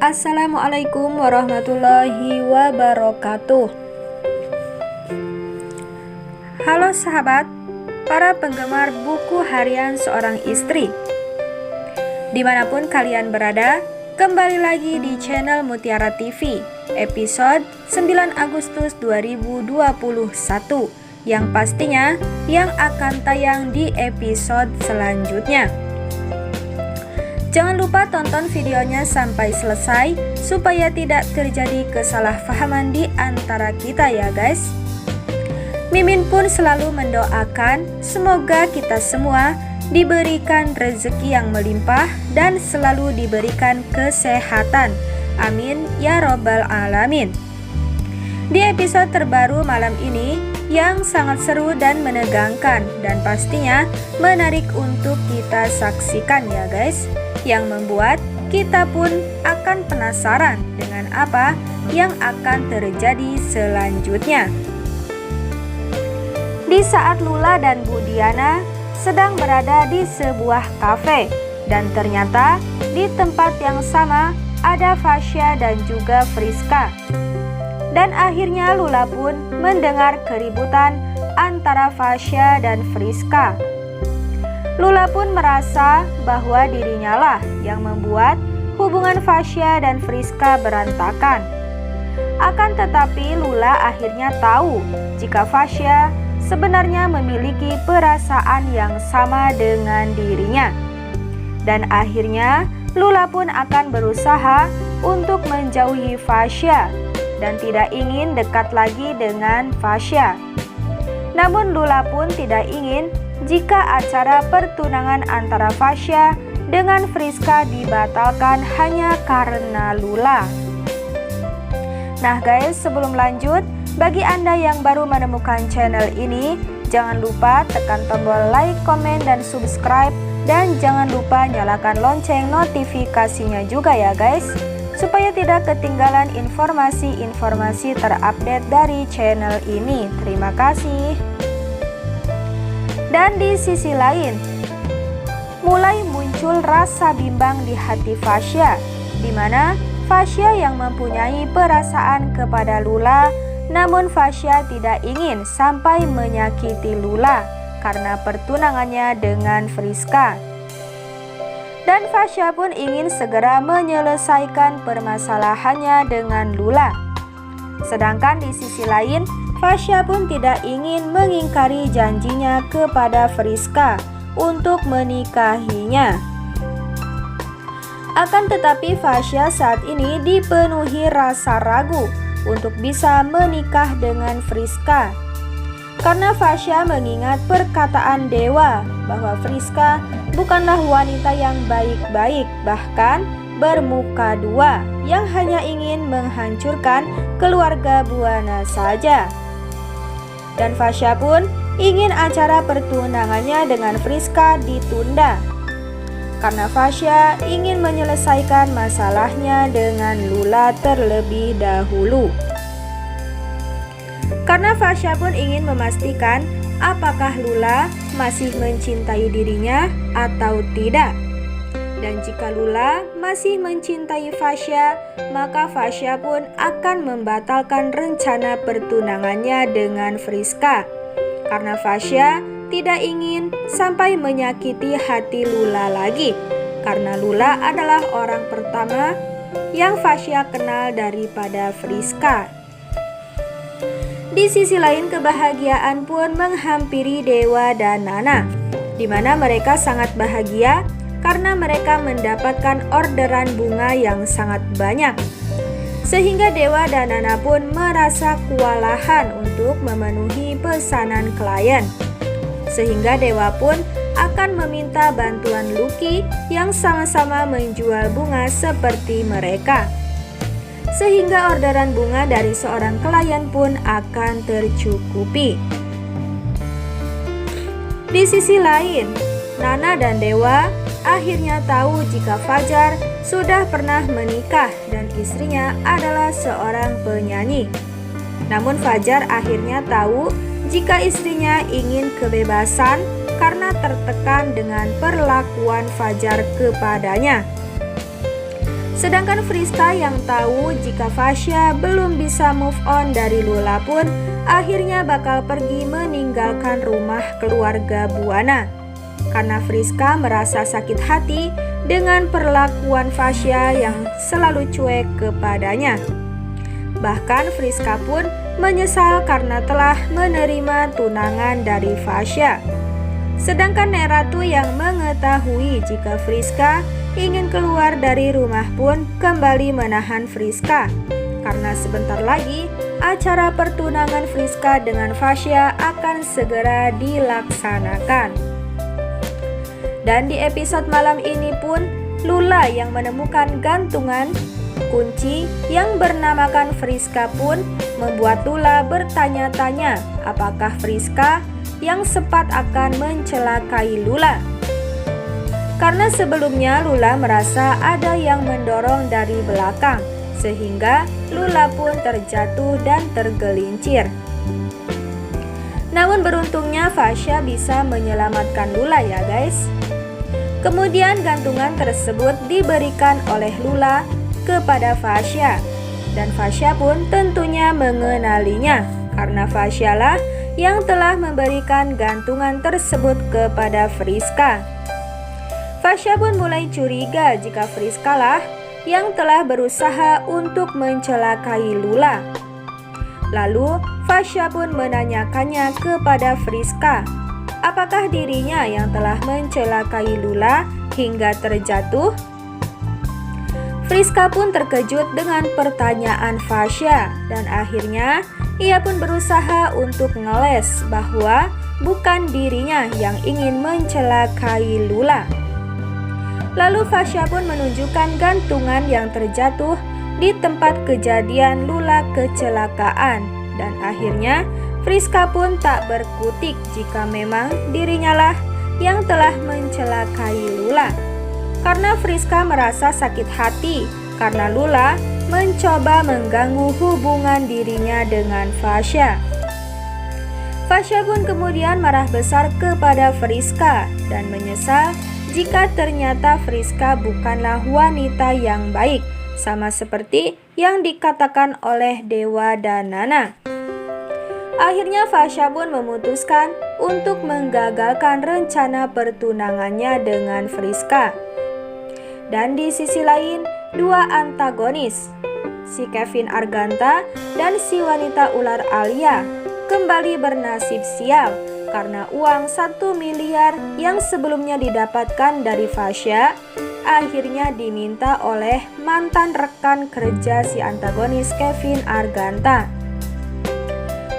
Assalamualaikum warahmatullahi wabarakatuh. Halo sahabat, para penggemar buku harian seorang istri. Dimanapun kalian berada, kembali lagi di channel Mutiara TV, episode 9 Agustus 2021, yang pastinya yang akan tayang di episode selanjutnya. Jangan lupa tonton videonya sampai selesai supaya tidak terjadi kesalahpahaman di antara kita ya guys. Mimin pun selalu mendoakan semoga kita semua diberikan rezeki yang melimpah dan selalu diberikan kesehatan. Amin ya robbal alamin. Di episode terbaru malam ini yang sangat seru dan menegangkan dan pastinya menarik untuk kita saksikan ya guys, yang membuat kita pun akan penasaran dengan apa yang akan terjadi selanjutnya. Di saat Lula dan Bu Diana sedang berada di sebuah kafe, dan ternyata di tempat yang sama ada Fasya dan juga Friska. Dan akhirnya Lula pun mendengar keributan antara Fasya dan Friska. Lula pun merasa bahwa dirinya lah yang membuat hubungan Fasya dan Friska berantakan. Akan tetapi Lula akhirnya tahu jika Fasya sebenarnya memiliki perasaan yang sama dengan dirinya. Dan akhirnya Lula pun akan berusaha untuk menjauhi Fasya dan tidak ingin dekat lagi dengan Fasya. Namun Lula pun tidak ingin jika acara pertunangan antara Fasya dengan Friska dibatalkan hanya karena Lula. Nah guys, sebelum lanjut, bagi Anda yang baru menemukan channel ini, jangan lupa tekan tombol like, komen, dan subscribe. Dan jangan lupa nyalakan lonceng notifikasinya juga ya guys, supaya tidak ketinggalan informasi-informasi terupdate dari channel ini. Terima kasih. Dan di sisi lain, mulai muncul rasa bimbang di hati Fasya, di mana Fasya yang mempunyai perasaan kepada Lula, namun Fasya tidak ingin sampai menyakiti Lula karena pertunangannya dengan Friska. Dan Fasya pun ingin segera menyelesaikan permasalahannya dengan Lula. Sedangkan di sisi lain, Fasya pun tidak ingin mengingkari janjinya kepada Friska untuk menikahinya. Akan tetapi Fasya saat ini dipenuhi rasa ragu untuk bisa menikah dengan Friska. Karena Fasya mengingat perkataan Dewa bahwa Friska bukanlah wanita yang baik-baik, bahkan bermuka dua yang hanya ingin menghancurkan keluarga Buana saja. Dan Fasya pun ingin acara pertunangannya dengan Friska ditunda karena Fasya ingin menyelesaikan masalahnya dengan Lula terlebih dahulu. Karena Fasya pun ingin memastikan apakah Lula masih mencintai dirinya atau tidak. Dan jika Lula masih mencintai Fasya, maka Fasya pun akan membatalkan rencana pertunangannya dengan Friska. Karena Fasya tidak ingin sampai menyakiti hati Lula lagi. Karena Lula adalah orang pertama yang Fasya kenal daripada Friska. Di sisi lain, kebahagiaan pun menghampiri Dewa dan Nana, di mana mereka sangat bahagia karena mereka mendapatkan orderan bunga yang sangat banyak. Sehingga Dewa dan Nana pun merasa kewalahan untuk memenuhi pesanan klien. Sehingga Dewa pun akan meminta bantuan Lucky yang sama-sama menjual bunga seperti mereka. Sehingga orderan bunga dari seorang klien pun akan tercukupi. Di sisi lain, Nana dan Dewa akhirnya tahu jika Fajar sudah pernah menikah dan istrinya adalah seorang penyanyi. Namun Fajar akhirnya tahu jika istrinya ingin kebebasan karena tertekan dengan perlakuan Fajar kepadanya. Sedangkan Friska yang tahu jika Fasya belum bisa move on dari Lula pun akhirnya bakal pergi meninggalkan rumah keluarga Buana. Karena Friska merasa sakit hati dengan perlakuan Fasya yang selalu cuek kepadanya. Bahkan Friska pun menyesal karena telah menerima tunangan dari Fasya. Sedangkan Nek Ratu yang mengetahui jika Friska ingin keluar dari rumah pun kembali menahan Friska. Karena sebentar lagi acara pertunangan Friska dengan Fasya akan segera dilaksanakan. Dan di episode malam ini pun Lula yang menemukan gantungan kunci yang bernamakan Friska pun membuat Lula bertanya-tanya apakah Friska yang sempat akan mencelakai Lula. Karena sebelumnya Lula merasa ada yang mendorong dari belakang, sehingga Lula pun terjatuh dan tergelincir. Namun beruntungnya Fasya bisa menyelamatkan Lula ya guys. Kemudian gantungan tersebut diberikan oleh Lula kepada Fasya, dan Fasya pun tentunya mengenalinya karena Fasya lah yang telah memberikan gantungan tersebut kepada Friska. Fasya pun mulai curiga jika Friska lah yang telah berusaha untuk mencelakai Lula. Lalu Fasya pun menanyakannya kepada Friska, apakah dirinya yang telah mencelakai Lula hingga terjatuh? Friska pun terkejut dengan pertanyaan Fasya dan akhirnya ia pun berusaha untuk ngeles bahwa bukan dirinya yang ingin mencelakai Lula. Lalu Fasya pun menunjukkan gantungan yang terjatuh di tempat kejadian Lula kecelakaan, dan akhirnya Friska pun tak berkutik jika memang dirinya lah yang telah mencelakai Lula. Karena Friska merasa sakit hati karena Lula mencoba mengganggu hubungan dirinya dengan Fasya. Fasya pun kemudian marah besar kepada Friska dan menyesal jika ternyata Friska bukanlah wanita yang baik, sama seperti yang dikatakan oleh Dewa dan Nana. Akhirnya Fasya pun memutuskan untuk menggagalkan rencana pertunangannya dengan Friska. Dan di sisi lain, dua antagonis, si Kevin Arganta dan si wanita ular Alia, kembali bernasib sial karena uang 1 miliar yang sebelumnya didapatkan dari Fasya akhirnya diminta oleh mantan rekan kerja si antagonis Kevin Arganta.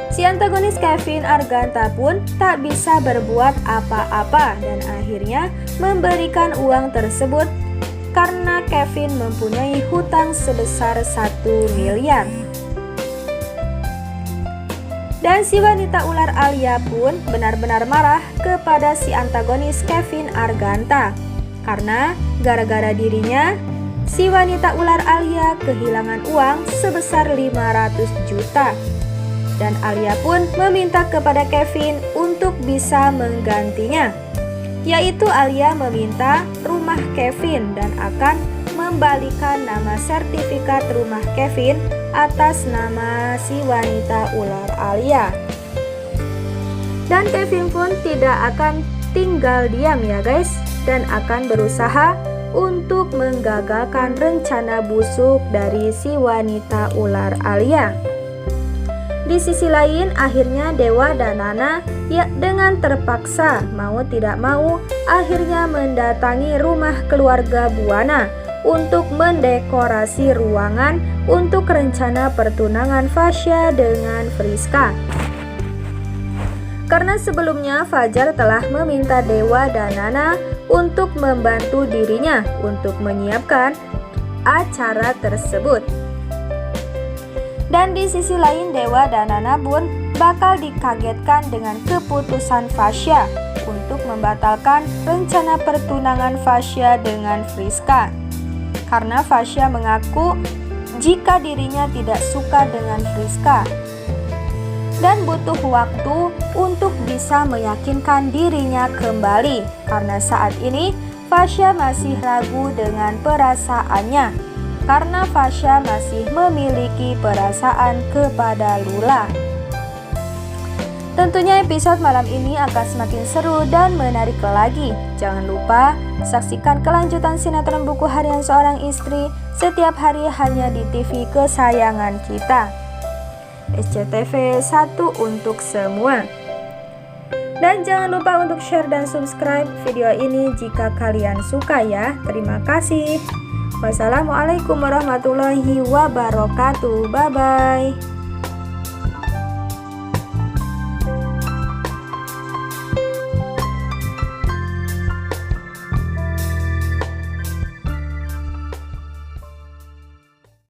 Si antagonis Kevin Arganta pun tak bisa berbuat apa-apa dan akhirnya memberikan uang tersebut karena Kevin mempunyai hutang sebesar 1 miliar. Dan si wanita ular Alia pun benar-benar marah kepada si antagonis Kevin Arganta karena gara-gara dirinya si wanita ular Alia kehilangan uang sebesar 500 juta. Dan Alia pun meminta kepada Kevin untuk bisa menggantinya, yaitu Alia meminta rumah Kevin dan akan membalikan nama sertifikat rumah Kevin atas nama si wanita ular Alia. Dan Kevin pun tidak akan tinggal diam ya guys, dan akan berusaha untuk menggagalkan rencana busuk dari si wanita ular Alia. Di sisi lain, akhirnya Dewa dan Nana ya dengan terpaksa mau tidak mau akhirnya mendatangi rumah keluarga Buana untuk mendekorasi ruangan untuk rencana pertunangan Fasya dengan Friska. Karena sebelumnya Fajar telah meminta Dewa dan Nana untuk membantu dirinya untuk menyiapkan acara tersebut. Dan di sisi lain Dewa dan Nana pun bakal dikagetkan dengan keputusan Fasya untuk membatalkan rencana pertunangan Fasya dengan Friska. Karena Fasya mengaku jika dirinya tidak suka dengan Friska dan butuh waktu untuk bisa meyakinkan dirinya kembali, karena saat ini Fasya masih ragu dengan perasaannya. karena Fasya masih memiliki perasaan kepada Lula. Tentunya episode malam ini akan semakin seru dan menarik lagi. Jangan lupa saksikan kelanjutan sinetron Buku Harian Seorang Istri setiap hari hanya di TV kesayangan kita, SCTV 1 untuk semua. Dan jangan lupa untuk share dan subscribe video ini jika kalian suka ya. Terima kasih. Wassalamualaikum warahmatullahi wabarakatuh. Bye-bye.